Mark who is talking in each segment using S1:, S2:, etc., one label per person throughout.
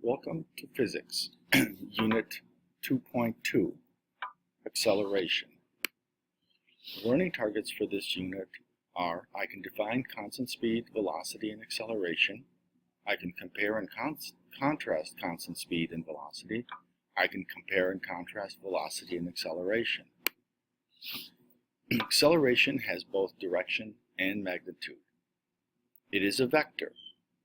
S1: Welcome to Physics, Unit 2.2, Acceleration. Learning targets for this unit are: I can define constant speed, velocity, and acceleration. I can compare and contrast constant speed and velocity. I can compare and contrast velocity and acceleration. Acceleration has both direction and magnitude. It is a vector,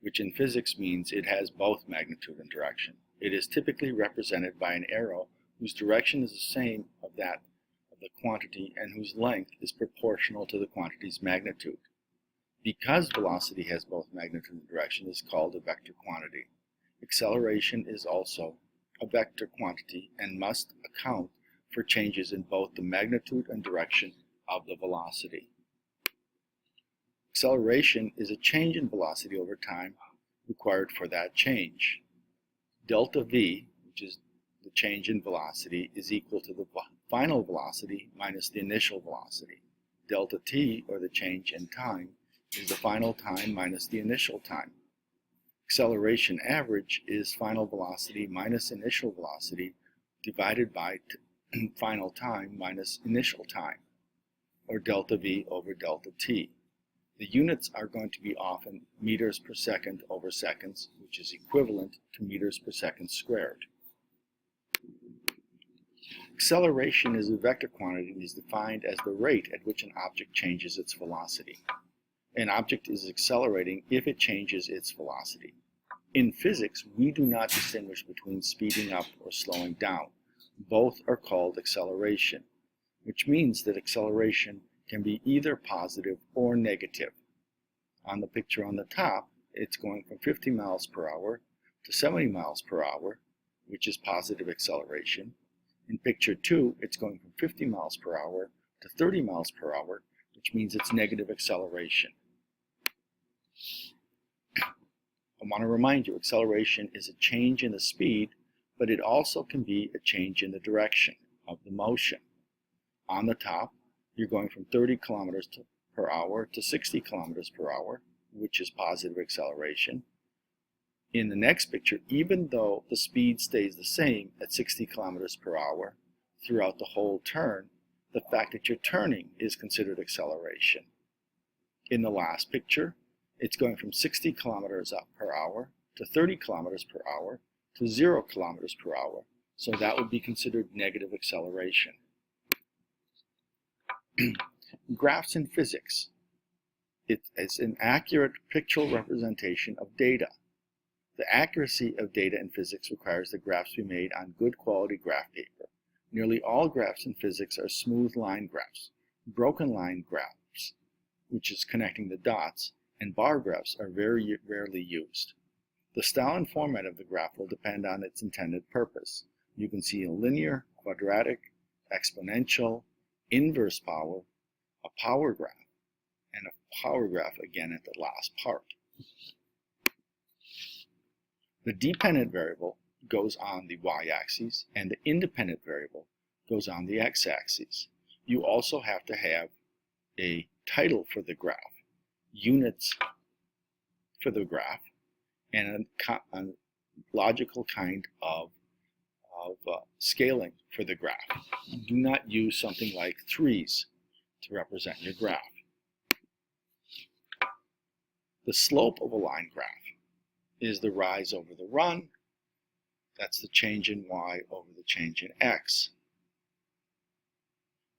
S1: which in physics means it has both magnitude and direction. It is typically represented by an arrow whose direction is the same of that of the quantity and whose length is proportional to the quantity's magnitude. Because velocity has both magnitude and direction, it is called a vector quantity. Acceleration is also a vector quantity and must account for changes in both the magnitude and direction of the velocity. Acceleration is a change in velocity over time required for that change. Delta V, which is the change in velocity, is equal to the final velocity minus the initial velocity. Delta T, or the change in time, is the final time minus the initial time. Acceleration average is final velocity minus initial velocity divided by final time minus initial time, or delta V over delta T. The units are going to be often meters per second over seconds, which is equivalent to meters per second squared. Acceleration is a vector quantity and is defined as the rate at which an object changes its velocity. An object is accelerating if it changes its velocity. In physics, we do not distinguish between speeding up or slowing down. Both are called acceleration, which means that acceleration can be either positive or negative. On the picture on the top, it's going from 50 miles per hour to 70 miles per hour, which is positive acceleration. In picture 2, it's going from 50 miles per hour to 30 miles per hour, which means it's negative acceleration. I want to remind you, acceleration is a change in the speed, but it also can be a change in the direction of the motion. On the top, you're going from 30 kilometers per hour to 60 kilometers per hour, which is positive acceleration. In the next picture, even though the speed stays the same at 60 kilometers per hour throughout the whole turn, the fact that you're turning is considered acceleration. In the last picture, it's going from 60 kilometers per hour to 30 kilometers per hour to 0 kilometers per hour, so that would be considered negative acceleration. Graphs in physics. It is an accurate pictorial representation of data. The accuracy of data in physics requires that graphs be made on good quality graph paper. Nearly all graphs in physics are smooth line graphs. Broken line graphs, which is connecting the dots, and bar graphs are very rarely used. The style and format of the graph will depend on its intended purpose. You can see a linear, quadratic, exponential, inverse power, a power graph, and a power graph again at the last part. The dependent variable goes on the y-axis and the independent variable goes on the x-axis. You also have to have a title for the graph, units for the graph, and a logical kind of scaling for the graph. Do not use something like 3's to represent your graph. The slope of a line graph is the rise over the run. That's the change in y over the change in x.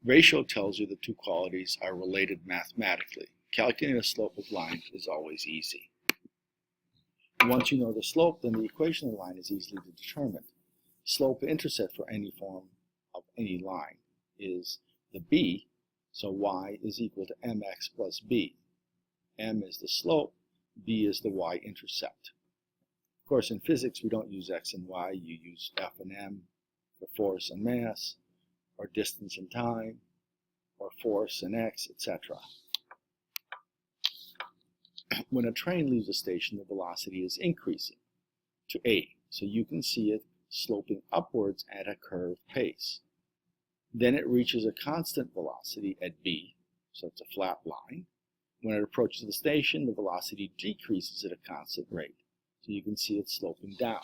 S1: Ratio tells you the two qualities are related mathematically. Calculating the slope of lines is always easy. Once you know the slope, then the equation of the line is easily determined. Slope-intercept for any form of any line is the b, so y is equal to mx plus b. M is the slope, b is the y-intercept. Of course, in physics, we don't use x and y. You use F and m for force and mass, or distance and time, or force and x, etc. When a train leaves a station, the velocity is increasing to a, so you can see it sloping upwards at a curved pace. Then it reaches a constant velocity at b, so it's a flat line. When it approaches the station, the velocity decreases at a constant rate, So you can see it's sloping down.